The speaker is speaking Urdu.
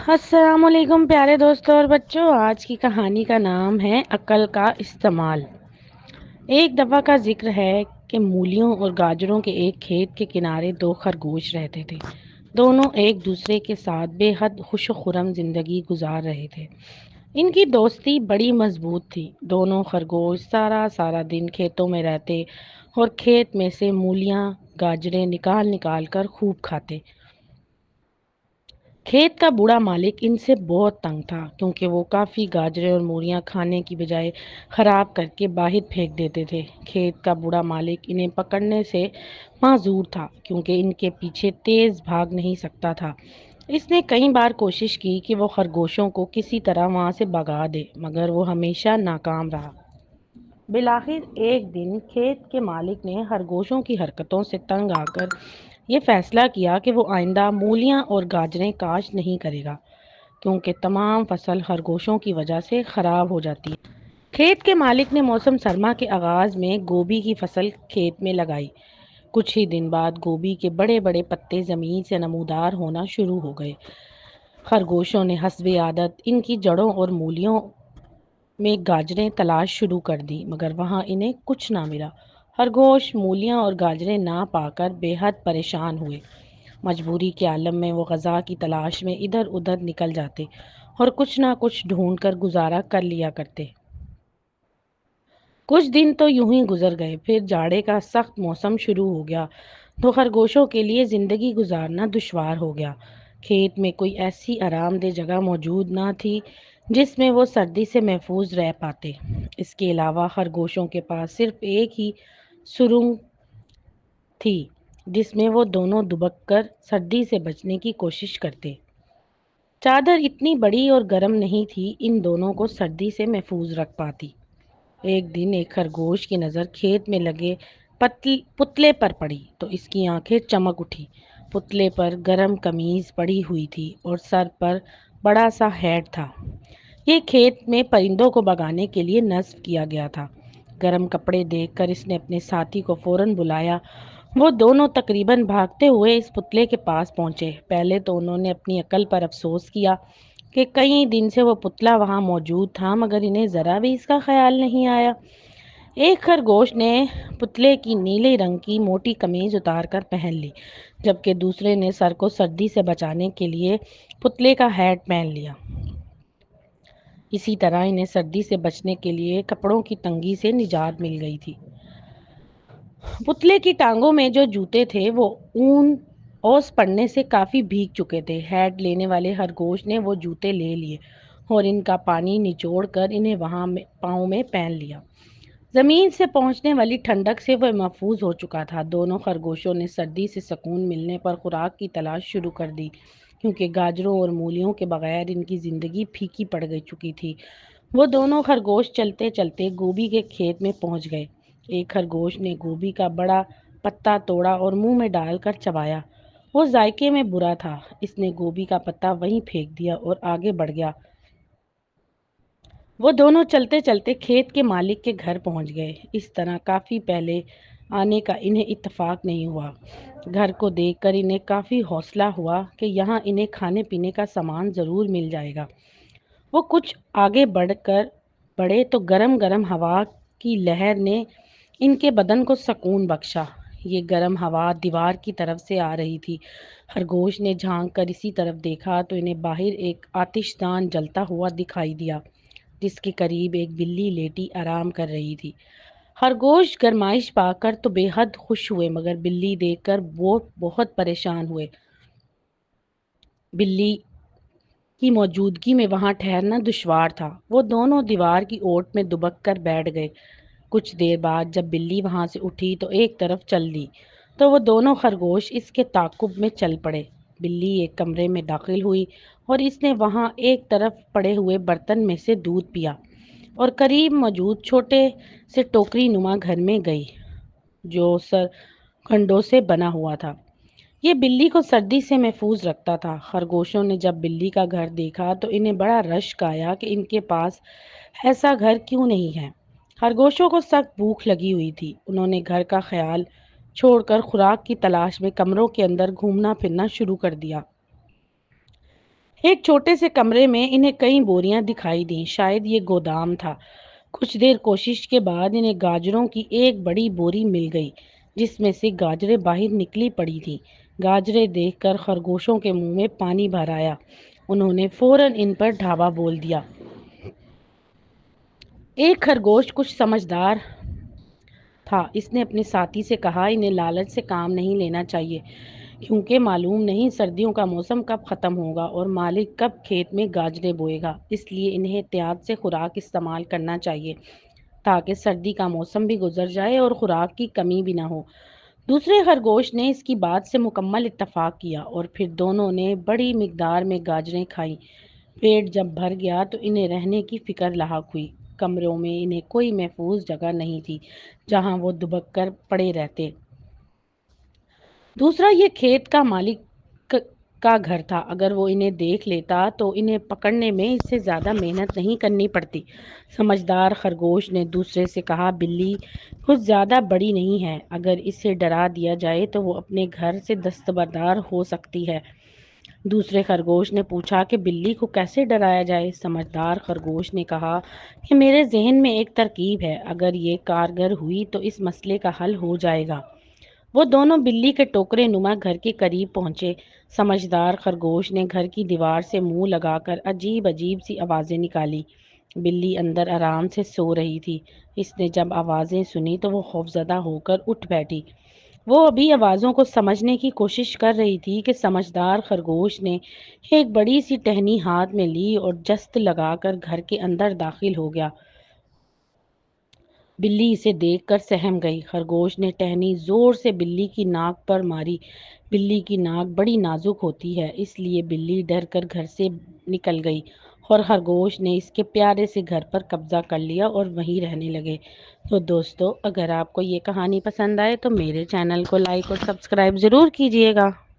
السلام علیکم پیارے دوستوں اور بچوں، آج کی کہانی کا نام ہے عقل کا استعمال۔ ایک دفعہ کا ذکر ہے کہ مولیوں اور گاجروں کے ایک کھیت کے کنارے دو خرگوش رہتے تھے۔ دونوں ایک دوسرے کے ساتھ بے حد خوش و خرم زندگی گزار رہے تھے۔ ان کی دوستی بڑی مضبوط تھی۔ دونوں خرگوش سارا دن کھیتوں میں رہتے اور کھیت میں سے مولیاں گاجریں نکال نکال کر خوب کھاتے۔ کھیت کا بوڑھا مالک ان سے بہت تنگ تھا، کیونکہ وہ کافی گاجریں اور مولیاں کھانے کی بجائے خراب کر کے باہر پھینک دیتے تھے۔ کھیت کا بوڑھا مالک انہیں پکڑنے سے معذور تھا، کیونکہ ان کے پیچھے تیز بھاگ نہیں سکتا تھا۔ اس نے کئی بار کوشش کی کہ وہ خرگوشوں کو کسی طرح وہاں سے بھگا دے، مگر وہ ہمیشہ ناکام رہا۔ بالآخر ایک دن کھیت کے مالک نے خرگوشوں کی حرکتوں سے تنگ آ کر یہ فیصلہ کیا کہ وہ آئندہ مولیاں اور گاجریں کاشت نہیں کرے گا، کیونکہ تمام فصل خرگوشوں کی وجہ سے خراب ہو جاتی ہے۔ کھیت کے مالک نے موسم سرما کے آغاز میں گوبھی کی فصل کھیت میں لگائی۔ کچھ ہی دن بعد گوبھی کے بڑے بڑے پتے زمین سے نمودار ہونا شروع ہو گئے۔ خرگوشوں نے حسب عادت ان کی جڑوں اور مولیوں میں گاجریں تلاش شروع کر دی، مگر وہاں انہیں کچھ نہ ملا۔ خرگوش مولیاں اور گاجریں نہ پا کر بے حد پریشان ہوئے۔ مجبوری کے عالم میں وہ غذا کی تلاش میں ادھر ادھر نکل جاتے اور کچھ نہ کچھ ڈھونڈ کر گزارا کر لیا کرتے۔ کچھ دن تو یوں ہی گزر گئے، پھر جاڑے کا سخت موسم شروع ہو گیا تو خرگوشوں کے لیے زندگی گزارنا دشوار ہو گیا۔ کھیت میں کوئی ایسی آرام دہ جگہ موجود نہ تھی جس میں وہ سردی سے محفوظ رہ پاتے۔ اس کے علاوہ خرگوشوں کے پاس صرف ایک ہی سرنگ تھی جس میں وہ دونوں دبک کر سردی سے بچنے کی کوشش کرتے۔ چادر اتنی بڑی اور گرم نہیں تھی ان دونوں کو سردی سے محفوظ رکھ پاتی۔ ایک دن ایک خرگوش کی نظر کھیت میں لگے پتلے پر پڑی تو اس کی آنکھیں چمک اٹھی۔ پتلے پر گرم قمیض پڑی ہوئی تھی اور سر پر بڑا سا ہیٹ تھا۔ یہ کھیت میں پرندوں کو بھگانے کے لیے نصب کیا گیا تھا۔ گرم کپڑے دیکھ کر اس نے اپنے ساتھی کو فوراً بلایا۔ وہ دونوں تقریباً بھاگتے ہوئے اس پتلے کے پاس پہنچے۔ پہلے تو انہوں نے اپنی عقل پر افسوس کیا کہ کئی دن سے وہ پتلا وہاں موجود تھا، مگر انہیں ذرا بھی اس کا خیال نہیں آیا۔ ایک خرگوش نے پتلے کی نیلے رنگ کی موٹی قمیض اتار کر پہن لی، جبکہ دوسرے نے سر کو سردی سے بچانے کے لیے پتلے کا ہیٹ پہن لیا۔ اسی طرح انہیں سردی سے بچنے کے لیے کپڑوں کی تنگی سے نجات مل گئی تھی۔ پتلے کی ٹانگوں میں جو جوتے تھے وہ اون اوس پڑنے سے کافی بھیگ چکے تھے۔ ہیٹ لینے والے خرگوش نے وہ جوتے لے لیے اور ان کا پانی نچوڑ کر انہیں وہاں پاؤں میں پہن لیا۔ زمین سے پہنچنے والی ٹھنڈک سے وہ محفوظ ہو چکا تھا۔ دونوں خرگوشوں نے سردی سے سکون ملنے پر خوراک کی تلاش شروع کر دی، کیونکہ گاجروں اور مولیوں کے بغیر ان کی زندگی پھیکی پڑ چکی تھی۔ وہ دونوں خرگوش چلتے چلتے گوبھی کے کھیت میں پہنچ گئے۔ ایک خرگوش نے گوبھی کا بڑا پتا توڑا اور منہ میں ڈال کر چبایا۔ وہ ذائقے میں برا تھا۔ اس نے گوبھی کا پتا وہیں پھینک دیا اور آگے بڑھ گیا۔ وہ دونوں چلتے چلتے کھیت کے مالک کے گھر پہنچ گئے۔ اس طرح کافی پہلے آنے کا انہیں اتفاق نہیں ہوا۔ گھر کو دیکھ کر انہیں کافی حوصلہ ہوا کہ یہاں انہیں کھانے پینے کا سامان ضرور مل جائے گا۔ وہ کچھ آگے بڑھے تو گرم گرم ہوا کی لہر نے ان کے بدن کو سکون بخشا۔ یہ گرم ہوا دیوار کی طرف سے آ رہی تھی۔ خرگوش نے جھانک کر اسی طرف دیکھا تو انہیں باہر ایک آتش دان جلتا ہوا دکھائی دیا، جس کے قریب ایک بلی لیٹی آرام کر رہی تھی۔ خرگوش گرمائش پا کر تو بے حد خوش ہوئے، مگر بلی دیکھ کر وہ بہت پریشان ہوئے۔ بلی کی موجودگی میں وہاں ٹھہرنا دشوار تھا۔ وہ دونوں دیوار کی اوٹ میں دبک کر بیٹھ گئے۔ کچھ دیر بعد جب بلی وہاں سے اٹھی تو ایک طرف چل دی تو وہ دونوں خرگوش اس کے تعاقب میں چل پڑے۔ بلی ایک کمرے میں داخل ہوئی اور اس نے وہاں ایک طرف پڑے ہوئے برتن میں سے دودھ پیا اور قریب موجود چھوٹے سے ٹوکری نما گھر میں گئی جو کنڈوں سے بنا ہوا تھا۔ یہ بلی کو سردی سے محفوظ رکھتا تھا۔ خرگوشوں نے جب بلی کا گھر دیکھا تو انہیں بڑا رشک آیا کہ ان کے پاس ایسا گھر کیوں نہیں ہے۔ خرگوشوں کو سخت بھوک لگی ہوئی تھی۔ انہوں نے گھر کا خیال چھوڑ کر خوراک کی تلاش میں کمروں کے اندر گھومنا پھرنا شروع کر دیا۔ ایک چھوٹے سے کمرے میں انہیں کئی بوریاں دکھائی دیں، شاید یہ گودام تھا۔ کچھ دیر کوشش کے بعد انہیں گاجروں کی ایک بڑی بوری مل گئی جس میں سے گاجریں باہر نکلی پڑی تھیں۔ گاجریں دیکھ کر خرگوشوں کے منہ میں پانی بھر آیا۔ انہوں نے فوراً ان پر ڈھابہ بول دیا۔ ایک خرگوش کچھ سمجھدار تھا، اس نے اپنے ساتھی سے کہا انہیں لالچ سے کام نہیں لینا چاہیے، کیونکہ معلوم نہیں سردیوں کا موسم کب ختم ہوگا اور مالک کب کھیت میں گاجریں بوئے گا، اس لیے انہیں احتیاط سے خوراک استعمال کرنا چاہیے تاکہ سردی کا موسم بھی گزر جائے اور خوراک کی کمی بھی نہ ہو۔ دوسرے خرگوش نے اس کی بات سے مکمل اتفاق کیا اور پھر دونوں نے بڑی مقدار میں گاجریں کھائیں۔ پیٹ جب بھر گیا تو انہیں رہنے کی فکر لاحق ہوئی۔ کمروں میں انہیں کوئی محفوظ جگہ نہیں تھی جہاں وہ دبک کر پڑے رہتے۔ دوسرا، یہ کھیت کا مالک کا گھر تھا، اگر وہ انہیں دیکھ لیتا تو انہیں پکڑنے میں اس سے زیادہ محنت نہیں کرنی پڑتی۔ سمجھدار خرگوش نے دوسرے سے کہا بلی کچھ زیادہ بڑی نہیں ہے، اگر اسے ڈرا دیا جائے تو وہ اپنے گھر سے دستبردار ہو سکتی ہے۔ دوسرے خرگوش نے پوچھا کہ بلی کو کیسے ڈرایا جائے؟ سمجھدار خرگوش نے کہا کہ میرے ذہن میں ایک ترکیب ہے، اگر یہ کارگر ہوئی تو اس مسئلے کا حل ہو جائے گا۔ وہ دونوں بلی کے ٹوکرے نما گھر کے قریب پہنچے۔ سمجھدار خرگوش نے گھر کی دیوار سے منہ لگا کر عجیب عجیب سی آوازیں نکالی۔ بلی اندر آرام سے سو رہی تھی۔ اس نے جب آوازیں سنی تو وہ خوفزدہ ہو کر اٹھ بیٹھی۔ وہ ابھی آوازوں کو سمجھنے کی کوشش کر رہی تھی کہ سمجھدار خرگوش نے ایک بڑی سی ٹہنی ہاتھ میں لی اور جست لگا کر گھر کے اندر داخل ہو گیا۔ بلی اسے دیکھ کر سہم گئی۔ خرگوش نے ٹہنی زور سے بلی کی ناک پر ماری۔ بلی کی ناک بڑی نازک ہوتی ہے، اس لیے بلی ڈر کر گھر سے نکل گئی اور خرگوش نے اس کے پیارے سے گھر پر قبضہ کر لیا اور وہیں رہنے لگے۔ تو دوستو، اگر آپ کو یہ کہانی پسند آئے تو میرے چینل کو لائک اور سبسکرائب ضرور کیجیے گا۔